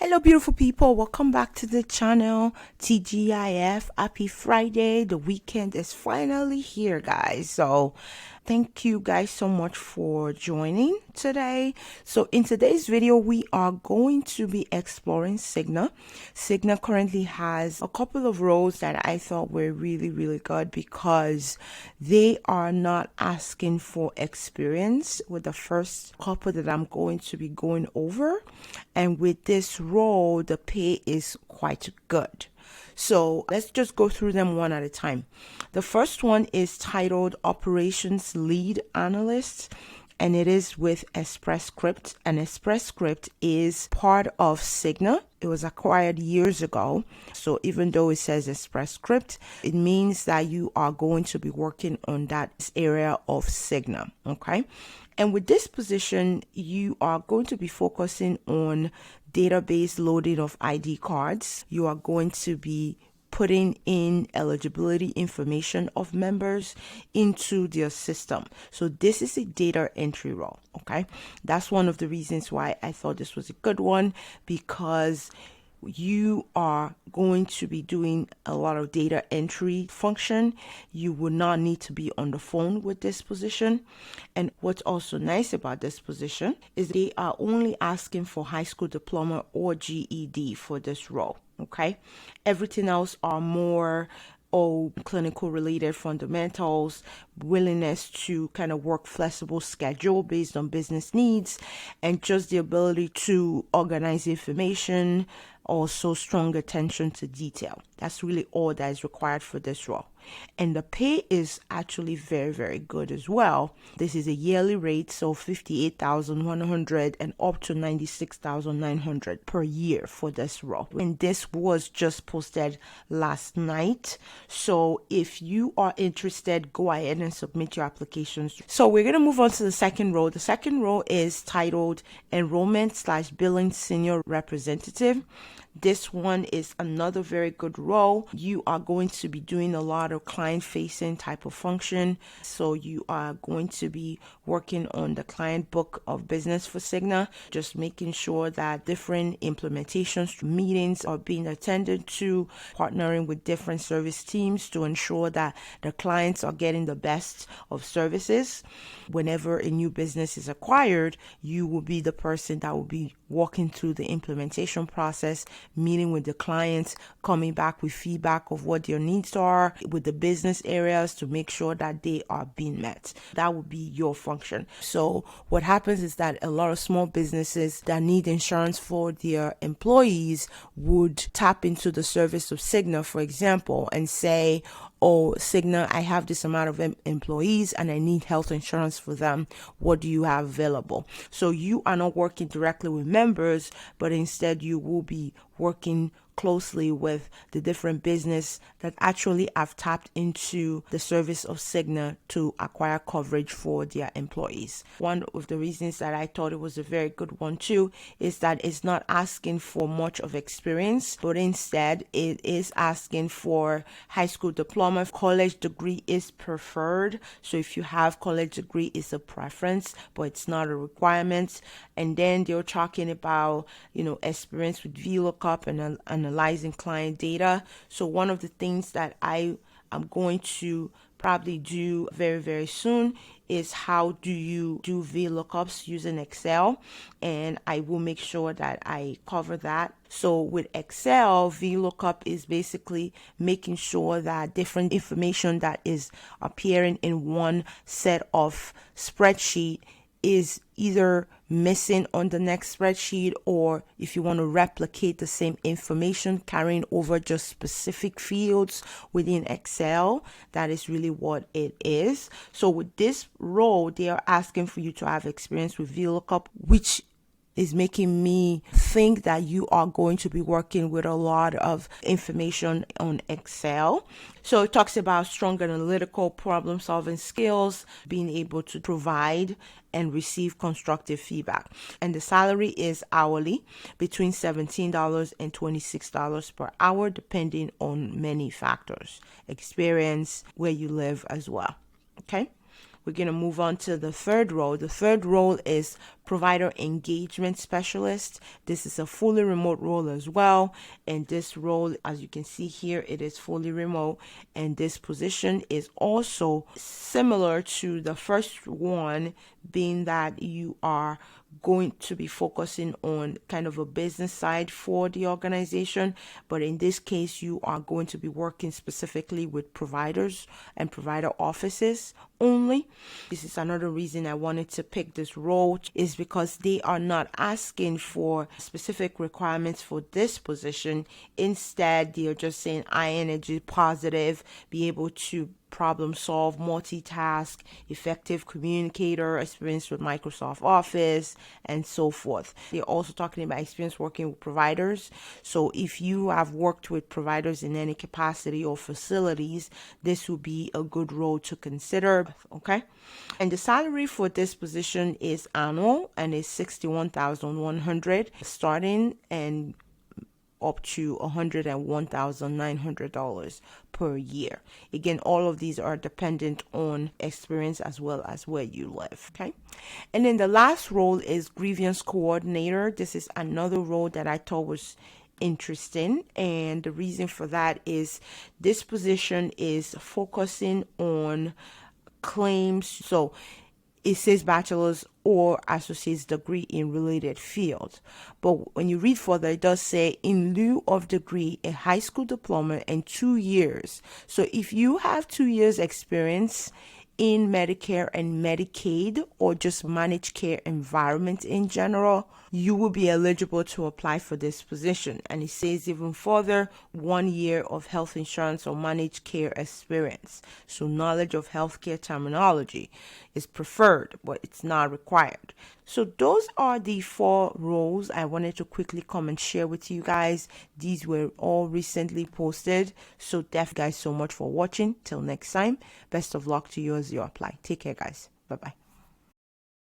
Hello, beautiful people. Welcome back to the channel. TGIF. Happy Friday. The weekend is finally here, guys. So thank you guys so much for joining today. So in today's video, we are going to be exploring Cigna. Cigna currently has a couple of roles that I thought were really good because they are not asking for experience with the first couple that I'm going to be going over. And with this role, the pay is quite good. So let's just go through them one at a time. The first one is titled Operations Lead Analyst, and it is with Express Script. And Express Script is part of Cigna. It was acquired years ago. So even though it says Express Script, it means that you are going to be working on that area of Cigna. Okay. And with this position, you are going to be focusing on database loading of ID cards. You are going to be putting in eligibility information of members into their system. So this is a data entry role, okay? That's one of the reasons why I thought this was a good one, because you are going to be doing a lot of data entry function. You will not need to be on the phone with this position. And what's also nice about this position is they are only asking for high school diploma or GED for this role. Okay. Everything else are more clinical related fundamentals, willingness to kind of work flexible schedule based on business needs, and just the ability to organize information, also strong attention to detail. That's really all that is required for this role. And the pay is actually very good as well. This is a yearly rate, so $58,100 and up to $96,900 per year for this role. And this was just posted last night. So if you are interested, go ahead and submit your applications. So we're going to move on to the second role. The second role is titled Enrollment/Billing Senior Representative. This one is another very good role. You are going to be doing a lot of client-facing type of function. So you are going to be working on the client book of business for Cigna, just making sure that different implementations, meetings are being attended to, partnering with different service teams to ensure that the clients are getting the best of services. Whenever a new business is acquired, you will be the person that will be walking through the implementation process, meeting with the clients, coming back with feedback of what their needs are with the business areas to make sure that they are being met. That would be your function. So what happens is that a lot of small businesses that need insurance for their employees would tap into the service of Cigna, for example, and say, oh, Cigna, I have this amount of employees and I need health insurance for them. What do you have available? So you are not working directly with members, but instead you will be working closely with the different business that actually have tapped into the service of Cigna to acquire coverage for their employees. One of the reasons that I thought it was a very good one too is that it's not asking for much of experience, but instead it is asking for high school diploma. College degree is preferred. So if you have college degree, it's a preference, but it's not a requirement. And then they're talking about, experience with VLOOKUP and analyzing client data. So one of the things that I am going to probably do very soon is how do you do VLOOKUPs using Excel, and I will make sure that I cover that. So with Excel, VLOOKUP is basically making sure that different information that is appearing in one set of spreadsheet is either missing on the next spreadsheet, or if you want to replicate the same information, carrying over just specific fields within Excel, that is really what it is. So with this role, they are asking for you to have experience with VLOOKUP, which is making me think that you are going to be working with a lot of information on Excel. So it talks about strong analytical problem solving skills, being able to provide and receive constructive feedback. And the salary is hourly, between $17 and $26 per hour, depending on many factors, experience, where you live as well. Okay. We're going to move on to the third role. The third role is provider engagement specialist. This is a fully remote role as well. And this role, as you can see here, it is fully remote. And this position is also similar to the first one, being that you are going to be focusing on kind of a business side for the organization, but in this case you are going to be working specifically with providers and provider offices only. This is another reason I wanted to pick this role, is because they are not asking for specific requirements for this position. Instead, they are just saying ING positive, be able to problem solve, multitask, effective communicator, experience with Microsoft Office, and so forth. They're also talking about experience working with providers. So if you have worked with providers in any capacity or facilities, this would be a good role to consider. Okay. And the salary for this position is annual and is $61,100 starting, and up to $101,900 per year. Again, all of these are dependent on experience as well as where you live. Okay. And then the last role is grievance coordinator. This is another role that I thought was interesting, and the reason for that is this position is focusing on claims. So it says bachelor's or associate's degree in related fields. But when you read further, it does say in lieu of degree, a high school diploma and 2 years. So if you have 2 years experience in Medicare and Medicaid, or just managed care environment in general, you will be eligible to apply for this position. And it says even further, 1 year of health insurance or managed care experience. So knowledge of healthcare terminology is preferred, but it's not required. So those are the 4 roles I wanted to quickly come and share with you guys. These were all recently posted. So thank you guys so much for watching. Till next time, best of luck to you as you apply. Take care, guys. Bye-bye.